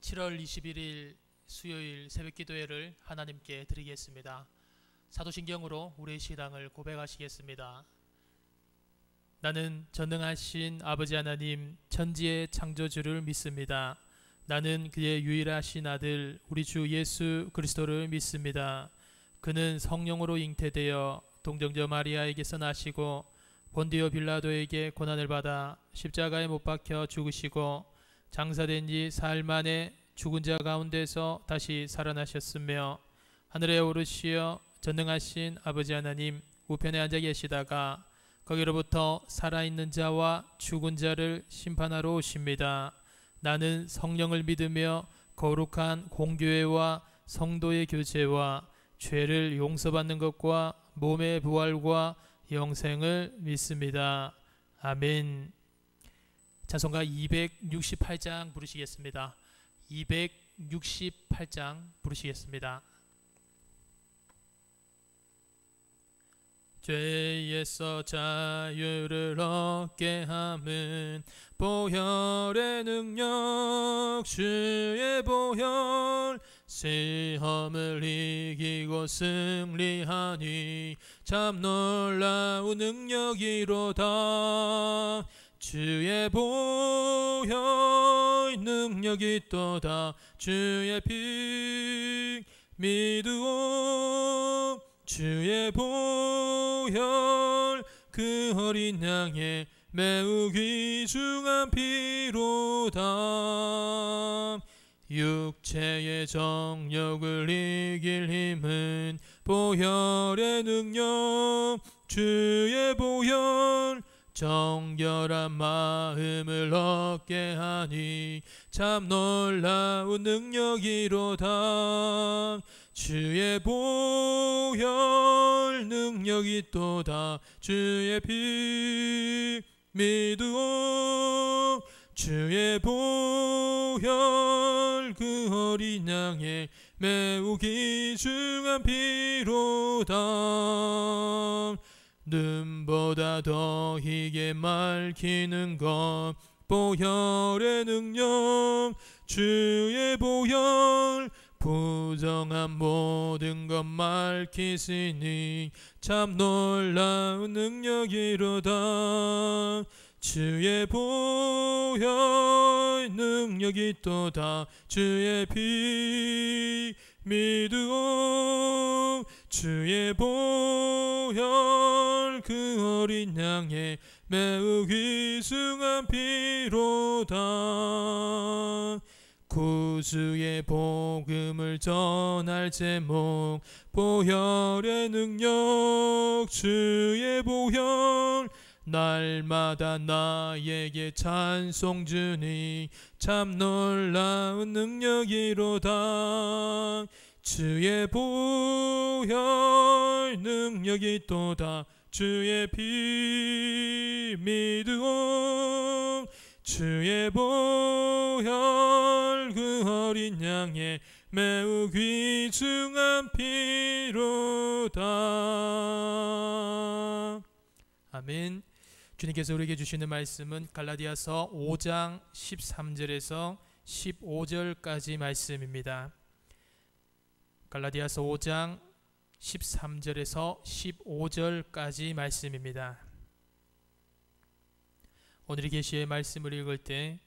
7월 21일 수요일 새벽기도회를 하나님께 드리겠습니다. 사도신경으로 우리의 신앙을 고백하시겠습니다. 나는 전능하신 아버지 하나님 천지의 창조주를 믿습니다. 나는 그의 유일하신 아들 우리 주 예수 그리스도를 믿습니다. 그는 성령으로 잉태되어 동정녀 마리아에게서 나시고 본디오 빌라도에게 고난을 받아 십자가에 못 박혀 죽으시고 장사된 지 사흘 만에 죽은 자 가운데서 다시 살아나셨으며 하늘에 오르시어 전능하신 아버지 하나님 우편에 앉아 계시다가 거기로부터 살아있는 자와 죽은 자를 심판하러 오십니다. 나는 성령을 믿으며 거룩한 공교회와 성도의 교제와 죄를 용서받는 것과 몸의 부활과 영생을 믿습니다. 아멘. 찬송가 268장 부르시겠습니다. 268장 부르시겠습니다. 죄에서 자유를 얻게 함은 보혈의 능력 주의 보혈 시험을 이기고 승리하니 참 놀라운 능력이로다. 주의 보혈 능력이 또다. 주의 피 믿으오. 주의 보혈 그 어린 양의 매우 귀중한 피로다. 육체의 정욕을 이길 힘은 보혈의 능력 주의 보혈 정결한 마음을 얻게 하니 참 놀라운 능력이로다. 주의 보혈 능력이 또다. 주의 피 믿으오. 주의 보혈 그 어린 양의 매우 귀중한 피로다. 눈보다 더 희게 밝히는 것 보혈의 능력 주의 보혈 부정한 모든 것 밝히시니 참 놀라운 능력이로다. 주의 보혈 능력이 또다. 주의 피 믿으오. 주의 보혈 그 어린 양의 매우 귀중한 피로다. 구주의 복음을 전할 제목 보혈의 능력 주의 보혈 날마다 나에게 찬송 주니 참 놀라운 능력이로다. 주의 보혈 능력이 또다. 주의 피 믿으오. 주의 보혈 그 어린 양의 매우 귀중한 피로다. 아멘. 주님께서 우리에게 주시는 말씀은 갈라디아서 5장 13절에서 15절까지 말씀입니다. 갈라디아서 5장 13절에서 15절까지 말씀입니다. 오늘 이 계시의 말씀을 읽을 때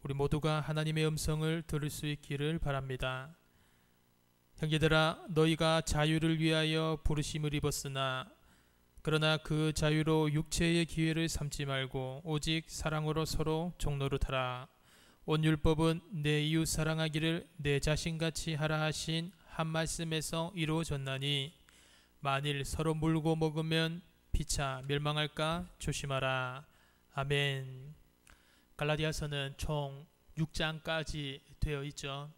우리 모두가 하나님의 음성을 들을 수 있기를 바랍니다. 형제들아 너희가 자유를 위하여 부르심을 입었으나 그러나 그 자유로 육체의 기회를 삼지 말고 오직 사랑으로 서로 종노릇하라. 온 율법은 내 이웃 사랑하기를 내 자신같이 하라 하신 한 말씀에서 이루어졌나니 만일 서로 물고 먹으면 피차 멸망할까 조심하라. 아멘. 갈라디아서는 총 6장까지 되어 있죠.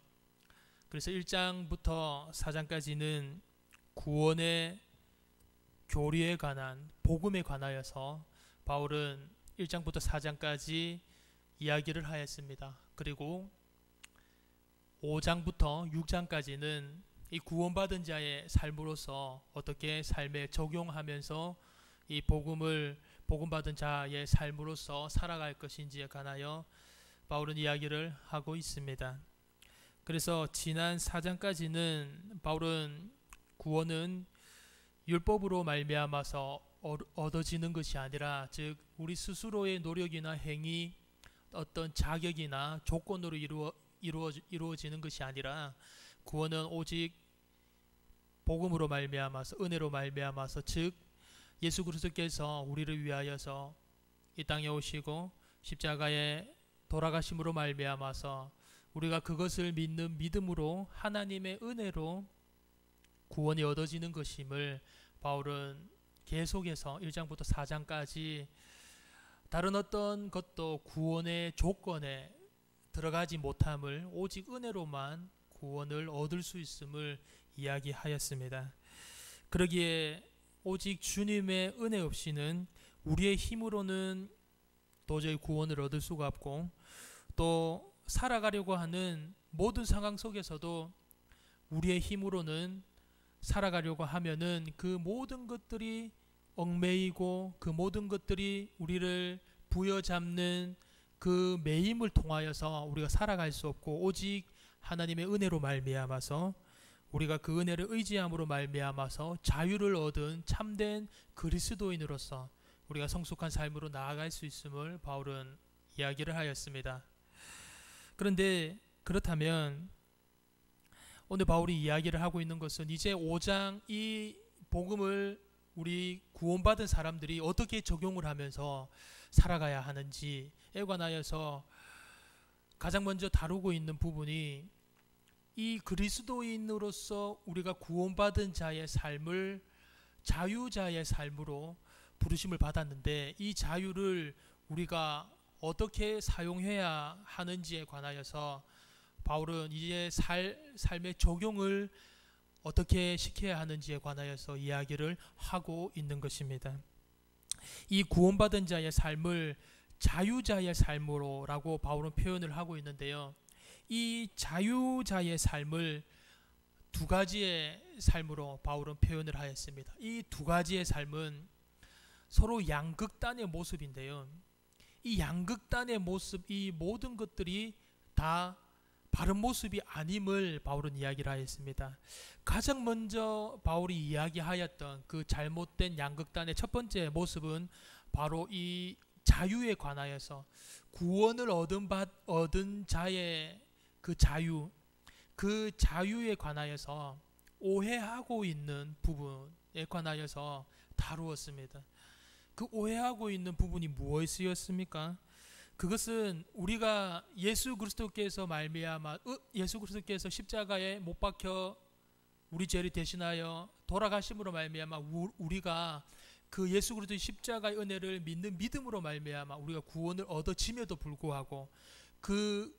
그래서 1장부터 4장까지는 구원의 교리에 관한 복음에 관하여서 바울은 1장부터 4장까지 이야기를 하였습니다. 그리고 5장부터 6장까지는 이 구원받은 자의 삶으로서 어떻게 삶에 적용하면서 이 복음받은 자의 삶으로서 살아갈 것인지에 관하여 바울은 이야기를 하고 있습니다. 그래서 지난 4장까지는 바울은 구원은 율법으로 말미암아서 얻어지는 것이 아니라, 즉 우리 스스로의 노력이나 행위, 어떤 자격이나 조건으로 이루어지는 것이 아니라, 구원은 오직 복음으로 말미암아서, 은혜로 말미암아서, 즉 예수 그리스도께서 우리를 위하여서 이 땅에 오시고 십자가에 돌아가심으로 말미암아서 우리가 그것을 믿는 믿음으로 하나님의 은혜로 구원이 얻어지는 것임을 바울은 계속해서 1장부터 4장까지 다른 어떤 것도 구원의 조건에 들어가지 못함을, 오직 은혜로만 구원을 얻을 수 있음을 이야기하였습니다. 그러기에 오직 주님의 은혜 없이는 우리의 힘으로는 도저히 구원을 얻을 수가 없고, 또 살아가려고 하는 모든 상황 속에서도 우리의 힘으로는 살아가려고 하면은 그 모든 것들이 얽매이고, 그 모든 것들이 우리를 부여잡는 그 매임을 통하여서 우리가 살아갈 수 없고, 오직 하나님의 은혜로 말미암아서, 우리가 그 은혜를 의지함으로 말미암아서 자유를 얻은 참된 그리스도인으로서 우리가 성숙한 삶으로 나아갈 수 있음을 바울은 이야기를 하였습니다. 그런데 그렇다면 오늘 바울이 이야기를 하고 있는 것은, 이제 5장 이 복음을 우리 구원받은 사람들이 어떻게 적용을 하면서 살아가야 하는지에 관하여서 가장 먼저 다루고 있는 부분이, 이 그리스도인으로서 우리가 구원받은 자의 삶을 자유자의 삶으로 부르심을 받았는데, 이 자유를 우리가 어떻게 사용해야 하는지에 관하여서 바울은 이제 삶의 적용을 어떻게 시켜야 하는지에 관하여서 이야기를 하고 있는 것입니다. 이 구원받은 자의 삶을 자유자의 삶으로라고 바울은 표현을 하고 있는데요, 이 자유자의 삶을 두 가지의 삶으로 바울은 표현을 하였습니다. 이 두 가지의 삶은 서로 양극단의 모습인데요, 이 양극단의 모습, 이 모든 것들이 다 바른 모습이 아님을 바울은 이야기를 하였습니다. 가장 먼저 바울이 이야기하였던 그 잘못된 양극단의 첫 번째 모습은 바로 이 자유에 관하여서, 구원을 얻은 자의 그 자유, 그 자유에 관하여서 오해하고 있는 부분에 관하여서 다루었습니다. 그 오해하고 있는 부분이 무엇이었습니까? 그것은 우리가 예수 그리스도께서 말미암아, 예수 그리스도께서 십자가에 못 박혀 우리 죄를 대신하여 돌아가심으로 말미암아 우리가 그 예수 그리스도의 십자가의 은혜를 믿는 믿음으로 말미암아 우리가 구원을 얻어짐에도 불구하고 그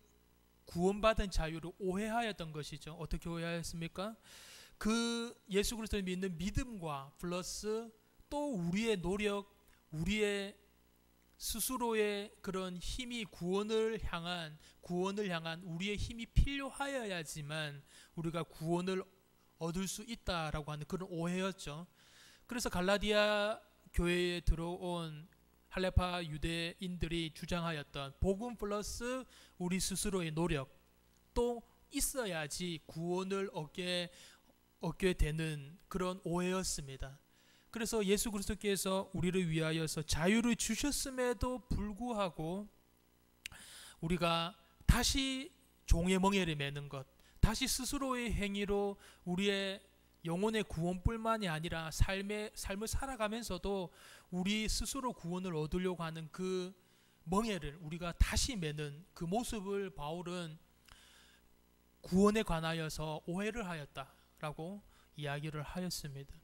구원받은 자유를 오해하였던 것이죠. 어떻게 오해하였습니까? 그 예수 그리스도를 믿는 믿음과 플러스 또 우리의 노력, 우리의 스스로의 그런 힘이 구원을 향한 우리의 힘이 필요하여야지만 우리가 구원을 얻을 수 있다라고 하는 그런 오해였죠. 그래서 갈라디아 교회에 들어온 할레파 유대인들이 주장하였던 복음 플러스 우리 스스로의 노력 또 있어야지 구원을 얻게 되는 그런 오해였습니다. 그래서 예수 그리스도께서 우리를 위하여서 자유를 주셨음에도 불구하고 우리가 다시 종의 멍에를 매는 것, 다시 스스로의 행위로 우리의 영혼의 구원뿐만이 아니라 삶을 살아가면서도 우리 스스로 구원을 얻으려고 하는 그 멍에를 우리가 다시 매는 그 모습을 바울은 구원에 관하여서 오해를 하였다라고 이야기를 하였습니다.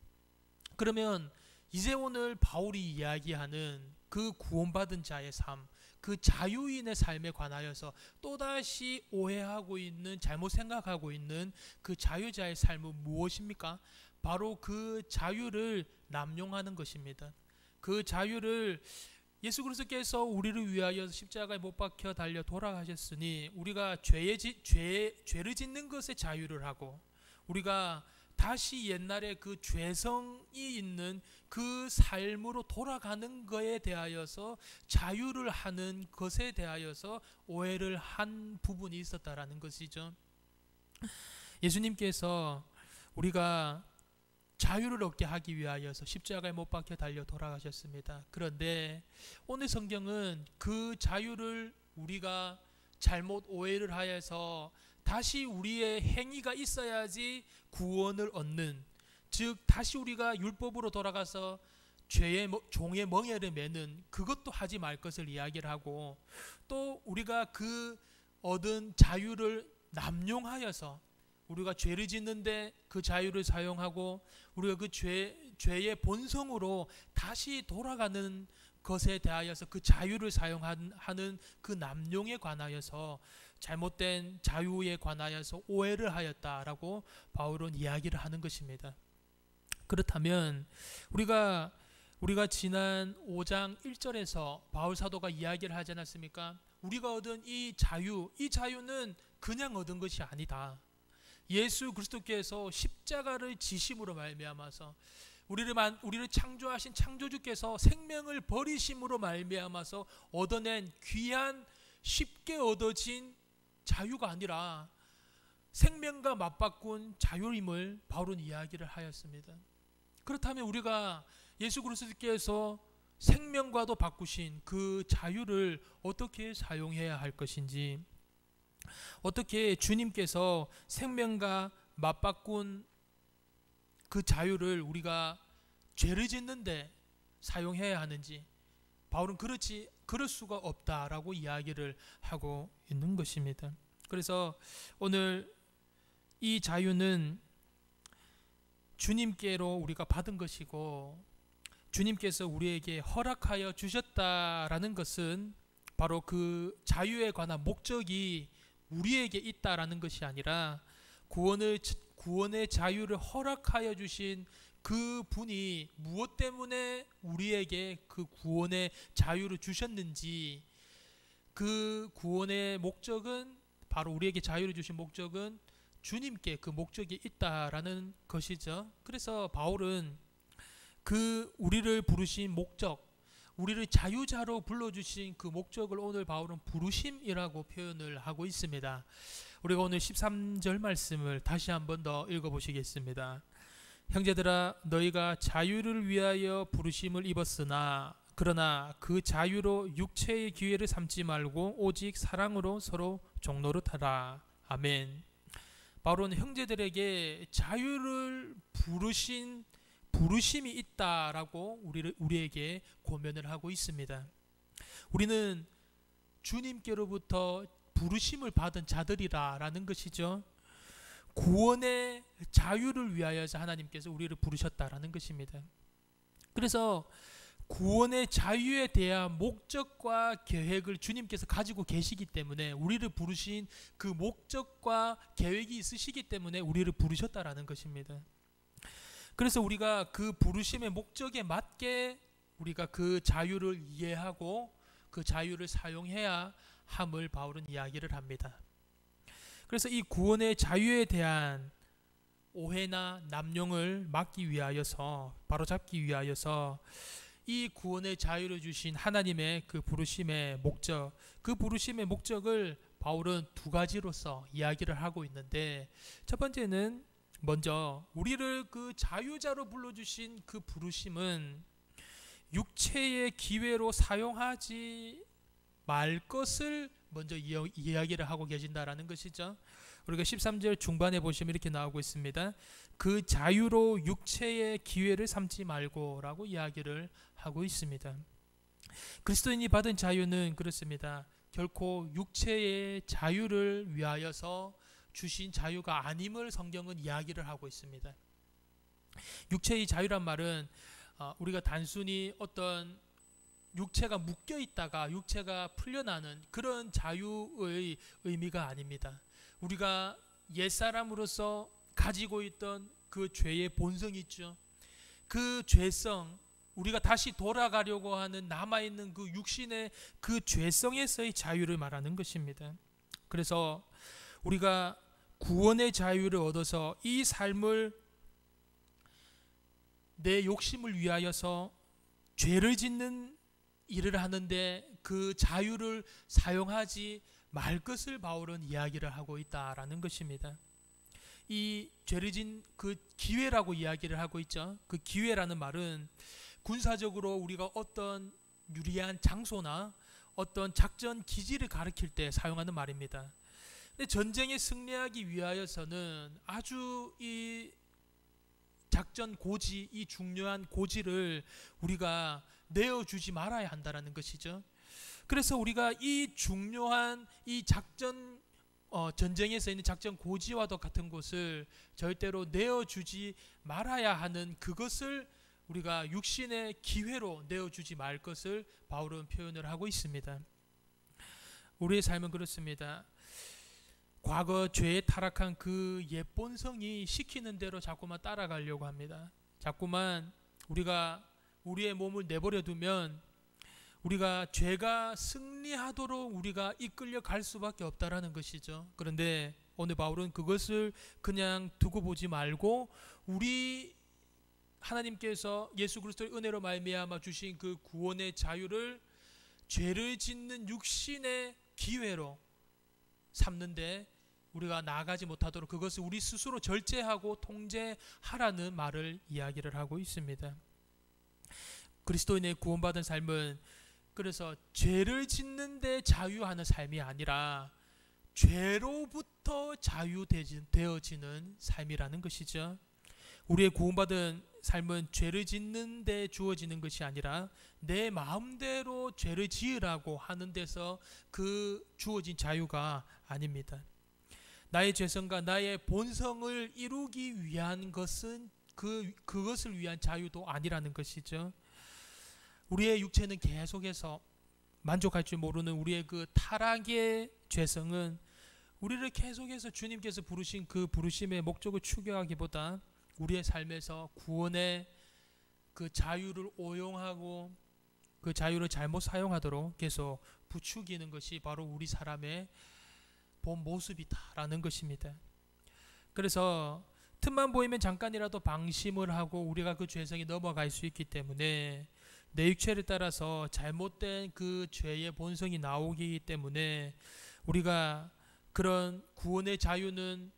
그러면 이제 오늘 바울이 이야기하는 그 구원받은 자의 삶, 그 자유인의 삶에 관하여서 또다시 오해하고 있는, 잘못 생각하고 있는 그 자유자의 삶은 무엇입니까? 바로 그 자유를 남용하는 것입니다. 그 자유를 예수 그리스도께서 우리를 위하여 십자가에 못 박혀 달려 돌아가셨으니 우리가 죄를 짓는 것에 자유를 하고 우리가 다시 옛날에 그 죄성이 있는 그 삶으로 돌아가는 것에 대하여서 자유를 하는 것에 대하여서 오해를 한 부분이 있었다라는 것이죠. 예수님께서 우리가 자유를 얻게 하기 위하여서 십자가에 못 박혀 달려 돌아가셨습니다. 그런데 오늘 성경은 그 자유를 우리가 잘못 오해를 하여서 다시 우리의 행위가 있어야지 구원을 얻는, 즉 다시 우리가 율법으로 돌아가서 죄의 종의 멍에를 매는 그것도 하지 말 것을 이야기를 하고, 또 우리가 그 얻은 자유를 남용하여서 우리가 죄를 짓는데 그 자유를 사용하고 우리가 그 죄의 본성으로 다시 돌아가는 것에 대하여서 그 자유를 사용하는 그 남용에 관하여서 잘못된 자유에 관하여서 오해를 하였다라고 바울은 이야기를 하는 것입니다. 그렇다면 우리가 지난 5장 1절에서 바울 사도가 이야기를 하지 않았습니까? 우리가 얻은 이 자유는 그냥 얻은 것이 아니다. 예수 그리스도께서 십자가를 지심으로 말미암아서 우리를 창조하신 창조주께서 생명을 버리심으로 말미암아서 얻어낸 귀한 쉽게 얻어진 자유가 아니라 생명과 맞바꾼 자유임을 바울은 이야기를 하였습니다. 그렇다면 우리가 예수 그리스도께서 생명과도 바꾸신 그 자유를 어떻게 사용해야 할 것인지, 어떻게 주님께서 생명과 맞바꾼 그 자유를 우리가 죄를 짓는데 사용해야 하는지, 바울은 그럴 수가 없다라고 이야기를 하고 있는 것입니다. 그래서 오늘 이 자유는 주님께로 우리가 받은 것이고 주님께서 우리에게 허락하여 주셨다라는 것은 바로 그 자유에 관한 목적이 우리에게 있다라는 것이 아니라 구원의 자유를 허락하여 주신 그 분이 무엇 때문에 우리에게 그 구원의 자유를 주셨는지, 그 구원의 목적은 바로 우리에게 자유를 주신 목적은 주님께 그 목적이 있다라는 것이죠. 그래서 바울은 그 우리를 부르신 목적, 우리를 자유자로 불러주신 그 목적을 오늘 바울은 부르심이라고 표현을 하고 있습니다. 우리가 오늘 13절 말씀을 다시 한 번 더 읽어보시겠습니다. 형제들아, 너희가 자유를 위하여 부르심을 입었으나 그러나 그 자유로 육체의 기회를 삼지 말고 오직 사랑으로 서로 종노릇하라. 아멘. 바울은 형제들에게 자유를 부르신 부르심이 있다라고 우리에게 고면을 하고 있습니다. 우리는 주님께로부터 부르심을 받은 자들이라는 것이죠. 구원의 자유를 위하여서 하나님께서 우리를 부르셨다라는 것입니다. 그래서 구원의 자유에 대한 목적과 계획을 주님께서 가지고 계시기 때문에, 우리를 부르신 그 목적과 계획이 있으시기 때문에 우리를 부르셨다라는 것입니다. 그래서 우리가 그 부르심의 목적에 맞게 우리가 그 자유를 이해하고 그 자유를 사용해야 함을 바울은 이야기를 합니다. 그래서 이 구원의 자유에 대한 오해나 남용을 막기 위하여서, 바로잡기 위하여서 이 구원의 자유를 주신 하나님의 그 부르심의 목적, 그 부르심의 목적을 바울은 두 가지로서 이야기를 하고 있는데, 첫 번째는 먼저 우리를 그 자유자로 불러주신 그 부르심은 육체의 기회로 사용하지 말 것을 먼저 이야기를 하고 계신다라는 것이죠. 우리가 13절 중반에 보시면 이렇게 나오고 있습니다. 그 자유로 육체의 기회를 삼지 말고 라고 이야기를 하고 있습니다. 그리스도인이 받은 자유는 그렇습니다. 결코 육체의 자유를 위하여서 주신 자유가 아님을 성경은 이야기를 하고 있습니다. 육체의 자유란 말은 우리가 단순히 어떤 육체가 묶여 있다가 육체가 풀려나는 그런 자유의 의미가 아닙니다. 우리가 옛사람으로서 가지고 있던 그 죄의 본성이 있죠. 그 죄성, 우리가 다시 돌아가려고 하는 남아있는 그 육신의 그 죄성에서의 자유를 말하는 것입니다. 그래서 우리가 구원의 자유를 얻어서 이 삶을 내 욕심을 위하여서 죄를 짓는 일을 하는데 그 자유를 사용하지 말 것을 바울은 이야기를 하고 있다라는 것입니다. 이 죄를 진 그 기회라고 이야기를 하고 있죠. 그 기회라는 말은 군사적으로 우리가 어떤 유리한 장소나 어떤 작전 기지를 가리킬 때 사용하는 말입니다. 근데 전쟁에 승리하기 위하여서는 아주 이 작전 고지, 이 중요한 고지를 우리가 내어주지 말아야 한다라는 것이죠. 그래서 우리가 이 중요한 이 작전 전쟁에서 있는 작전 고지와도 같은 곳을 절대로 내어주지 말아야 하는 그것을 우리가 육신의 기회로 내어주지 말 것을 바울은 표현을 하고 있습니다. 우리의 삶은 그렇습니다. 과거 죄에 타락한 그 옛 본성이 시키는 대로 자꾸만 따라가려고 합니다. 자꾸만 우리가 우리의 몸을 내버려 두면 우리가 죄가 승리하도록 우리가 이끌려 갈 수밖에 없다라는 것이죠. 그런데 오늘 바울은 그것을 그냥 두고 보지 말고 우리 하나님께서 예수 그리스도의 은혜로 말미암아 주신 그 구원의 자유를 죄를 짓는 육신의 기회로 삼는데 우리가 나아가지 못하도록 그것을 우리 스스로 절제하고 통제하라는 말을 이야기를 하고 있습니다. 그리스도인의 구원받은 삶은 그래서 죄를 짓는 데 자유하는 삶이 아니라 죄로부터 자유되어지는 삶이라는 것이죠. 우리의 구원받은 삶은 죄를 짓는 데 주어지는 것이 아니라 내 마음대로 죄를 지으라고 하는 데서 그 주어진 자유가 아닙니다. 나의 죄성과 나의 본성을 이루기 위한 것은 그것을 위한 자유도 아니라는 것이죠. 우리의 육체는 계속해서 만족할 줄 모르는 우리의 그 타락의 죄성은 우리를 계속해서 주님께서 부르신 그 부르심의 목적을 추구하기보다 우리의 삶에서 구원의 그 자유를 오용하고 그 자유를 잘못 사용하도록 계속 부추기는 것이 바로 우리 사람의 본 모습이다라는 것입니다. 그래서 틈만 보이면 잠깐이라도 방심을 하고 우리가 그 죄성에 넘어갈 수 있기 때문에 내 육체를 따라서 잘못된 그 죄의 본성이 나오기 때문에 우리가 그런 구원의 자유는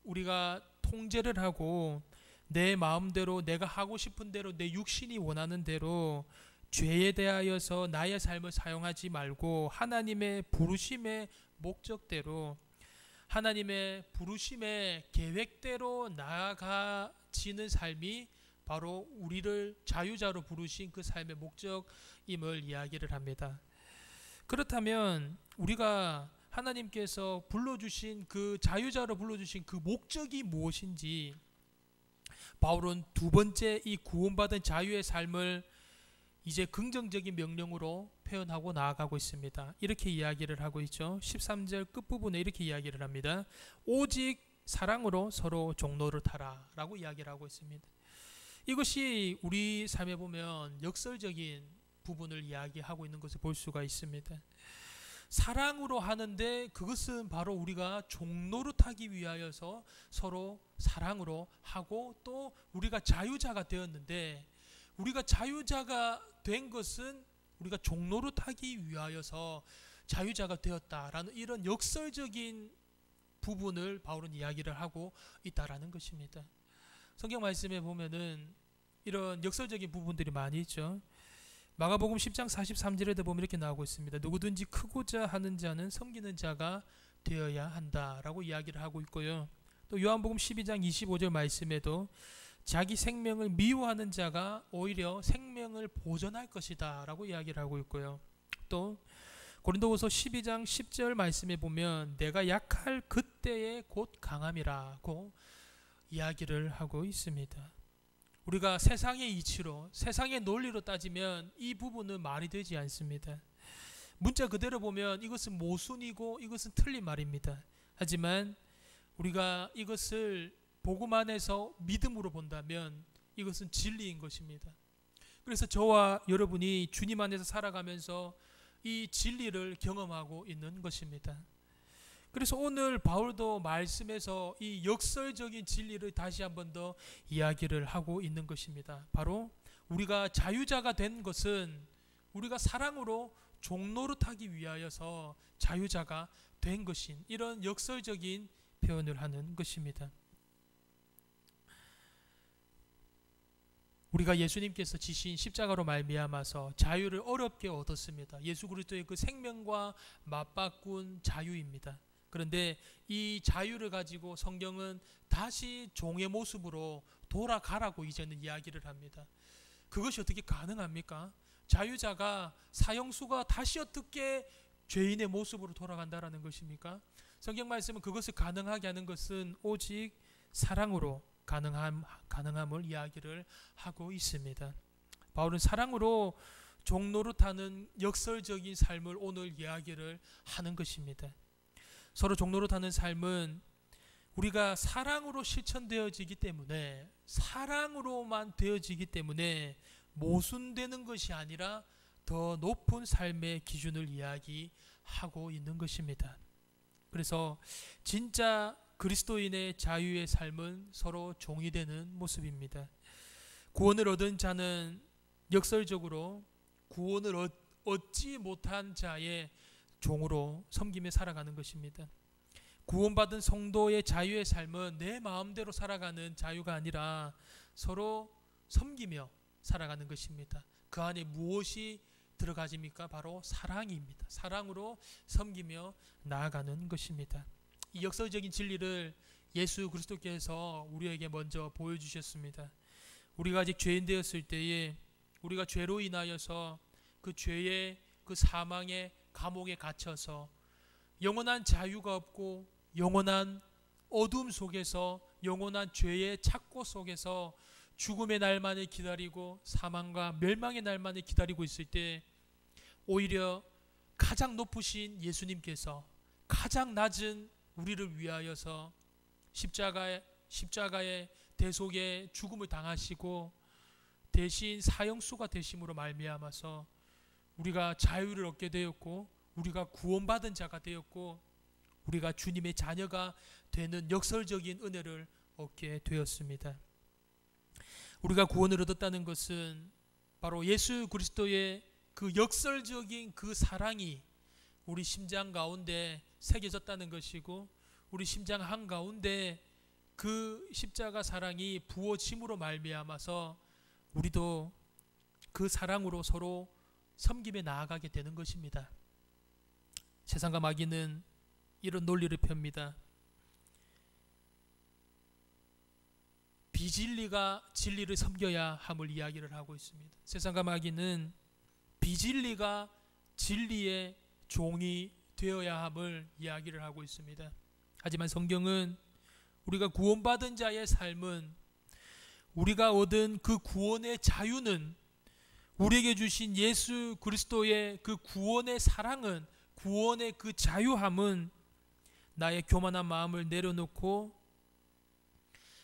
우리가 통제를 하고 내 마음대로 내가 하고 싶은 대로 내 육신이 원하는 대로 죄에 대하여서 나의 삶을 사용하지 말고 하나님의 부르심의 목적대로 하나님의 부르심의 계획대로 나아가지는 삶이 바로 우리를 자유자로 부르신 그 삶의 목적임을 이야기를 합니다. 그렇다면 우리가 하나님께서 불러주신 그 자유자로 불러주신 그 목적이 무엇인지 바울은 두 번째 이 구원받은 자유의 삶을 이제 긍정적인 명령으로 표현하고 나아가고 있습니다. 이렇게 이야기를 하고 있죠. 13절 끝부분에 이렇게 이야기를 합니다. 오직 사랑으로 서로 종로를 타라 라고 이야기를 하고 있습니다. 이것이 우리 삶에 보면 역설적인 부분을 이야기하고 있는 것을 볼 수가 있습니다. 사랑으로 하는데 그것은 바로 우리가 종노릇하기 위하여서 서로 사랑으로 하고 또 우리가 자유자가 되었는데 우리가 자유자가 된 것은 우리가 종노릇하기 위하여서 자유자가 되었다라는 이런 역설적인 부분을 바울은 이야기를 하고 있다라는 것입니다. 성경 말씀에 보면은 이런 역설적인 부분들이 많이 있죠. 마가복음 10장 43절에도 보면 이렇게 나오고 있습니다. 누구든지 크고자 하는 자는 섬기는 자가 되어야 한다라고 이야기를 하고 있고요. 또 요한복음 12장 25절 말씀에도 자기 생명을 미워하는 자가 오히려 생명을 보존할 것이다 라고 이야기를 하고 있고요. 또 고린도후서 12장 10절 말씀에 보면 내가 약할 그때에 곧 강함이라고 이야기를 하고 있습니다. 우리가 세상의 이치로 세상의 논리로 따지면 이 부분은 말이 되지 않습니다. 문자 그대로 보면 이것은 모순이고 이것은 틀린 말입니다. 하지만 우리가 이것을 복음 안에서 믿음으로 본다면 이것은 진리인 것입니다. 그래서 저와 여러분이 주님 안에서 살아가면서 이 진리를 경험하고 있는 것입니다. 그래서 오늘 바울도 말씀에서 이 역설적인 진리를 다시 한 번 더 이야기를 하고 있는 것입니다. 바로 우리가 자유자가 된 것은 우리가 사랑으로 종노릇하기 위하여서 자유자가 된 것인 이런 역설적인 표현을 하는 것입니다. 우리가 예수님께서 지신 십자가로 말미암아서 자유를 어렵게 얻었습니다. 예수 그리스도의 그 생명과 맞바꾼 자유입니다. 그런데 이 자유를 가지고 성경은 다시 종의 모습으로 돌아가라고 이제는 이야기를 합니다. 그것이 어떻게 가능합니까? 자유자가 사형수가 다시 어떻게 죄인의 모습으로 돌아간다라는 것입니까? 성경 말씀은 그것을 가능하게 하는 것은 오직 사랑으로 가능함을 이야기를 하고 있습니다. 바울은 사랑으로 종노릇하는 역설적인 삶을 오늘 이야기를 하는 것입니다. 서로 종노릇하는 삶은 우리가 사랑으로 실천되어지기 때문에, 사랑으로만 되어지기 때문에 모순되는 것이 아니라 더 높은 삶의 기준을 이야기하고 있는 것입니다. 그래서 진짜 그리스도인의 자유의 삶은 서로 종이 되는 모습입니다. 구원을 얻은 자는 역설적으로 구원을 얻지 못한 자의 종으로 섬기며 살아가는 것입니다. 구원받은 성도의 자유의 삶은 내 마음대로 살아가는 자유가 아니라 서로 섬기며 살아가는 것입니다. 그 안에 무엇이 들어가집니까? 바로 사랑입니다. 사랑으로 섬기며 나아가는 것입니다. 이 역설적인 진리를 예수 그리스도께서 우리에게 먼저 보여주셨습니다. 우리가 아직 죄인 되었을 때에 우리가 죄로 인하여서 그 죄의 그 사망의 감옥에 갇혀서 영원한 자유가 없고 영원한 어둠 속에서 영원한 죄의 착고 속에서 죽음의 날만을 기다리고 사망과 멸망의 날만을 기다리고 있을 때 오히려 가장 높으신 예수님께서 가장 낮은 우리를 위하여서 십자가의 대속의 죽음을 당하시고 대신 사형수가 되심으로 말미암아서 우리가 자유를 얻게 되었고 우리가 구원받은 자가 되었고 우리가 주님의 자녀가 되는 역설적인 은혜를 얻게 되었습니다. 우리가 구원을 얻었다는 것은 바로 예수 그리스도의 그 역설적인 그 사랑이 우리 심장 가운데 새겨졌다는 것이고 우리 심장 한가운데 그 십자가 사랑이 부어짐으로 말미암아서 우리도 그 사랑으로 서로 섬김에 나아가게 되는 것입니다. 세상과 마귀는 이런 논리를 펴니다. 비진리가 진리를 섬겨야 함을 이야기를 하고 있습니다. 세상과 마귀는 비진리가 진리의 종이 되어야 함을 이야기를 하고 있습니다. 하지만 성경은 우리가 구원받은 자의 삶은 우리가 얻은 그 구원의 자유는 우리에게 주신 예수 그리스도의 그 구원의 사랑은 구원의 그 자유함은 나의 교만한 마음을 내려놓고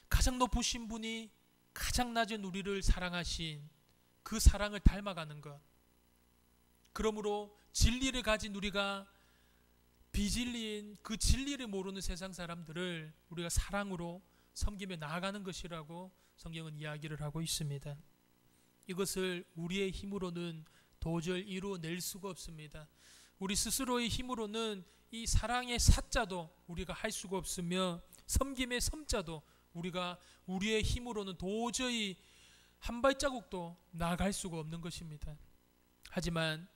가장 높으신 분이 가장 낮은 우리를 사랑하신 그 사랑을 닮아가는 것. 그러므로 진리를 가진 우리가 비진리인 그 진리를 모르는 세상 사람들을 우리가 사랑으로 섬기며 나아가는 것이라고 성경은 이야기를 하고 있습니다. 이것을 우리의 힘으로는 도저히 이루어낼 수가 없습니다. 우리 스스로의 힘으로는 이 사랑의 사자도 우리가 할 수가 없으며 섬김의 섬자도 우리가 우리의 힘으로는 도저히 한 발자국도 나아갈 수가 없는 것입니다. 하지만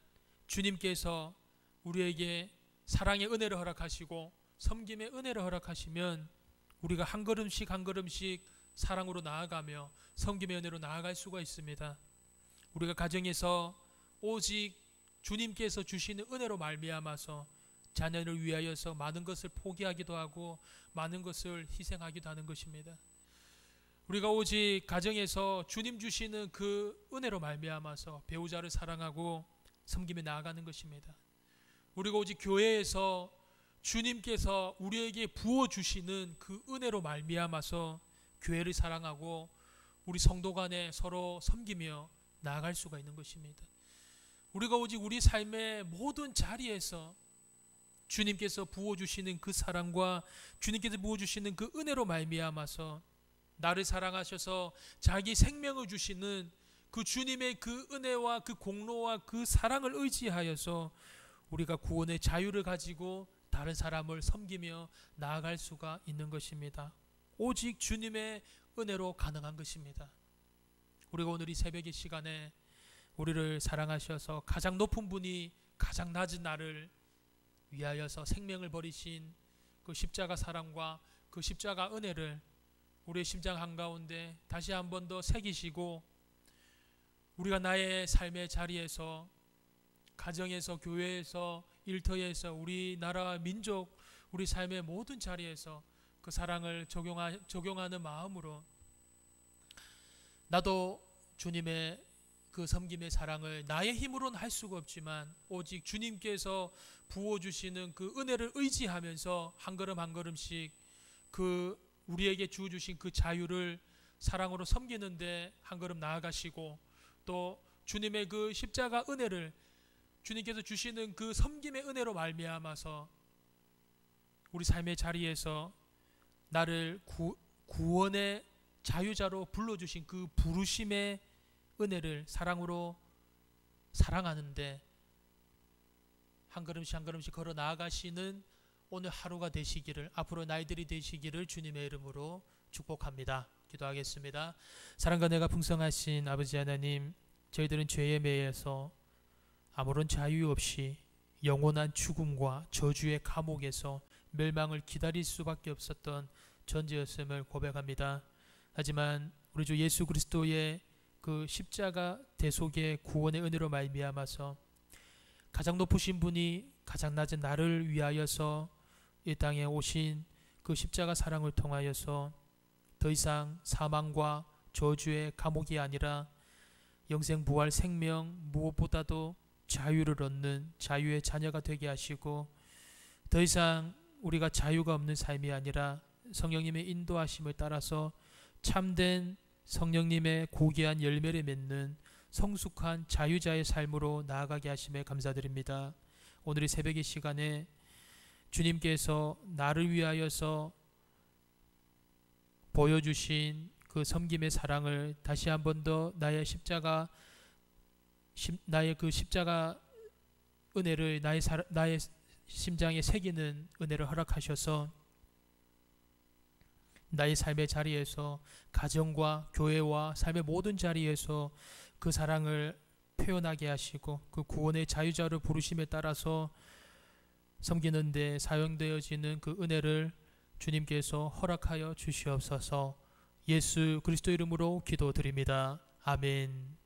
주님께서 우리에게 사랑의 은혜를 허락하시고 섬김의 은혜를 허락하시면 우리가 한 걸음씩 한 걸음씩 사랑으로 나아가며 섬김의 은혜로 나아갈 수가 있습니다. 우리가 가정에서 오직 주님께서 주시는 은혜로 말미암아서 자녀를 위하여서 많은 것을 포기하기도 하고 많은 것을 희생하기도 하는 것입니다. 우리가 오직 가정에서 주님 주시는 그 은혜로 말미암아서 배우자를 사랑하고 섬기며 나아가는 것입니다. 우리가 오직 교회에서 주님께서 우리에게 부어주시는 그 은혜로 말미암아서 교회를 사랑하고 우리 성도 간에 서로 섬기며 나아갈 수가 있는 것입니다. 우리가 오직 우리 삶의 모든 자리에서 주님께서 부어주시는 그 사랑과 주님께서 부어주시는 그 은혜로 말미암아서 나를 사랑하셔서 자기 생명을 주시는 그 주님의 그 은혜와 그 공로와 그 사랑을 의지하여서 우리가 구원의 자유를 가지고 다른 사람을 섬기며 나아갈 수가 있는 것입니다. 오직 주님의 은혜로 가능한 것입니다. 우리가 오늘 이 새벽의 시간에 우리를 사랑하셔서 가장 높은 분이 가장 낮은 나를 위하여서 생명을 버리신 그 십자가 사랑과 그 십자가 은혜를 우리의 심장 한가운데 다시 한 번 더 새기시고, 우리가 나의 삶의 자리에서, 가정에서, 교회에서, 일터에서, 우리나라 민족, 우리 삶의 모든 자리에서 그 사랑을 적용하는 마음으로 나도 주님의 그 섬김의 사랑을 나의 힘으로는 할 수가 없지만 오직 주님께서 부어주시는 그 은혜를 의지하면서 한 걸음 한 걸음씩 그 우리에게 주신 그 자유를 사랑으로 섬기는데 한 걸음 나아가시고, 또 주님의 그 십자가 은혜를 주님께서 주시는 그 섬김의 은혜로 말미암아서 우리 삶의 자리에서 나를 구원의 자유자로 불러주신 그 부르심의 은혜를 사랑으로 사랑하는데 한 걸음씩 한 걸음씩 걸어 나아가시는 오늘 하루가 되시기를, 앞으로 날들이 되시기를 주님의 이름으로 축복합니다. 기도하겠습니다. 사랑과 은혜가 풍성하신 아버지 하나님, 저희들은 죄에 매여서 아무런 자유 없이 영원한 죽음과 저주의 감옥에서 멸망을 기다릴 수밖에 없었던 존재였음을 고백합니다. 하지만 우리 주 예수 그리스도의 그 십자가 대속의 구원의 은혜로 말미암아서 가장 높으신 분이 가장 낮은 나를 위하여서 이 땅에 오신 그 십자가 사랑을 통하여서 더 이상 사망과 저주의 감옥이 아니라 영생 부활 생명, 무엇보다도 자유를 얻는 자유의 자녀가 되게 하시고, 더 이상 우리가 자유가 없는 삶이 아니라 성령님의 인도하심을 따라서 참된 성령님의 고귀한 열매를 맺는 성숙한 자유자의 삶으로 나아가게 하심에 감사드립니다. 오늘 이 새벽의 시간에 주님께서 나를 위하여서 보여주신 그 섬김의 사랑을 다시 한 번 더 나의 그 십자가 은혜를 나의 심장에 새기는 은혜를 허락하셔서 나의 삶의 자리에서, 가정과 교회와 삶의 모든 자리에서 그 사랑을 표현하게 하시고 그 구원의 자유자를 부르심에 따라서 섬기는 데 사용되어지는 그 은혜를 주님께서 허락하여 주시옵소서. 예수 그리스도 이름으로 기도드립니다. 아멘.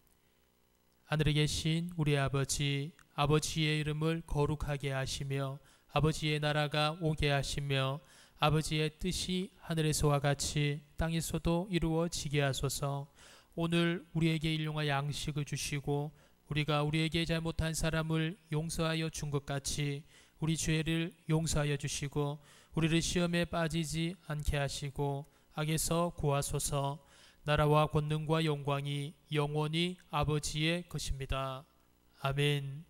하늘에 계신 우리 아버지, 아버지의 이름을 거룩하게 하시며 아버지의 나라가 오게 하시며 아버지의 뜻이 하늘에서와 같이 땅에서도 이루어지게 하소서. 오늘 우리에게 일용할 양식을 주시고 우리가 우리에게 잘못한 사람을 용서하여 준 것 같이 우리 죄를 용서하여 주시고 우리를 시험에 빠지지 않게 하시고 악에서 구하소서. 나라와 권능과 영광이 영원히 아버지의 것입니다. 아멘.